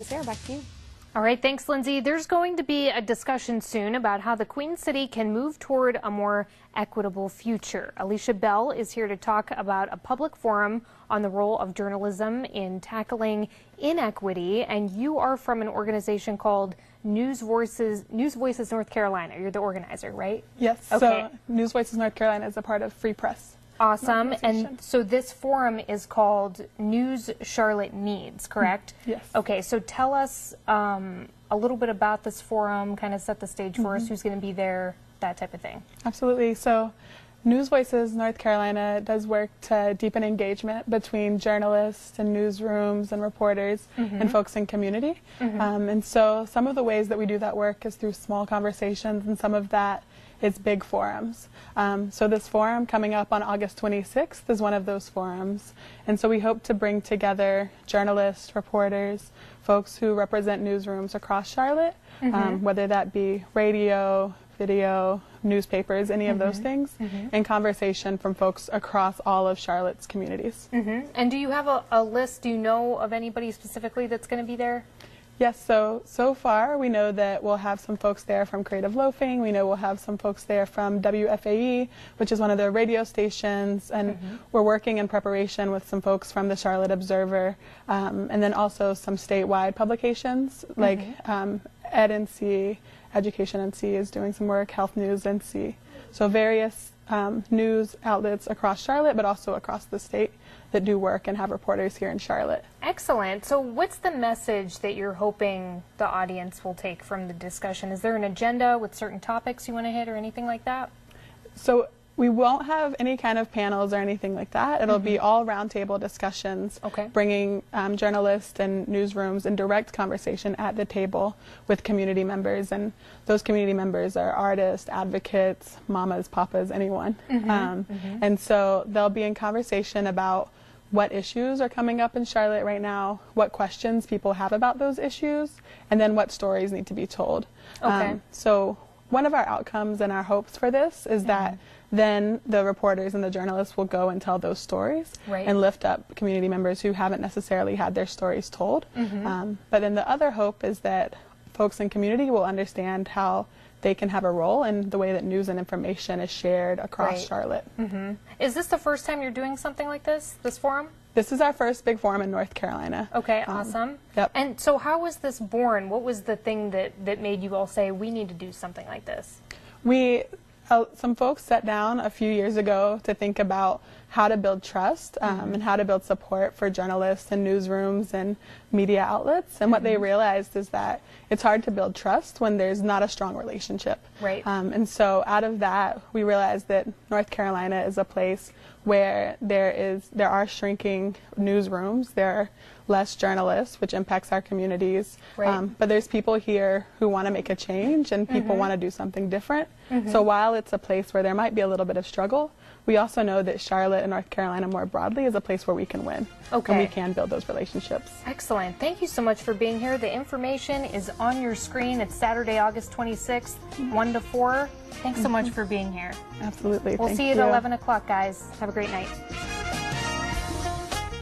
Sarah, back to you. All right, thanks, Lindsay. There's going to be a discussion soon about how the Queen City can move toward a more equitable future. Alicia Bell is here to talk about a public forum on the role of journalism in tackling inequity. And you are from an organization called News Voices North Carolina. You're the organizer, right? Yes. Okay. So News Voices North Carolina is a part of Free Press. Awesome. And so this forum is called News Charlotte Needs, correct? Yes. Okay, so tell us a little bit about this forum, kind of set the stage for us, who's going to be there, that type of thing. Absolutely. So News Voices North Carolina does work to deepen engagement between journalists and newsrooms and reporters and folks in community. And so some of the ways that we do that work is through small conversations, and some of that is big forums. So this forum coming up on August 26th is one of those forums. And so we hope to bring together journalists, reporters, folks who represent newsrooms across Charlotte, whether that be radio, video, newspapers, any of those things, and conversation from folks across all of Charlotte's communities. And do you have a list, do you know of anybody specifically that's going to be there? Yes, so far we know that we'll have some folks there from Creative Loafing. We know we'll have some folks there from WFAE, which is one of the radio stations, and we're working in preparation with some folks from the Charlotte Observer, and then also some statewide publications like Ed NC, Education NC is doing some work, Health News NC. So various news outlets across Charlotte, but also across the state that do work and have reporters here in Charlotte. Excellent. So what's the message that you're hoping the audience will take from the discussion? Is there an agenda with certain topics you want to hit or anything like that? So we won't have any kind of panels or anything like that. It'll be all roundtable discussions, bringing journalists and newsrooms in direct conversation at the table with community members. And those community members are artists, advocates, mamas, papas, anyone. And so they'll be in conversation about what issues are coming up in Charlotte right now, what questions people have about those issues, and then what stories need to be told. So one of our outcomes and our hopes for this is that then the reporters and the journalists will go and tell those stories and lift up community members who haven't necessarily had their stories told. But then the other hope is that folks in community will understand how they can have a role in the way that news and information is shared across Charlotte. Is this the first time you're doing something like this forum? This is our first big forum in North Carolina. Okay, awesome. Yep. And so how was this born? What was the thing that made you all say, we need to do something like this? Some folks sat down a few years ago to think about how to build trust and how to build support for journalists and newsrooms and media outlets. And what they realized is that it's hard to build trust when there's not a strong relationship. And so out of that, we realized that North Carolina is a place where there are shrinking newsrooms, there are less journalists, which impacts our communities. But there's people here who want to make a change, and people want to do something different. So while it's a place where there might be a little bit of struggle, we also know that Charlotte and North Carolina more broadly is a place where we can win. And we can build those relationships. Excellent. Thank you so much for being here. The information is on your screen. It's Saturday, August 26th, 1 to 4. Thanks so much for being here. Absolutely. We'll see you at 11 o'clock, guys. Have a great night.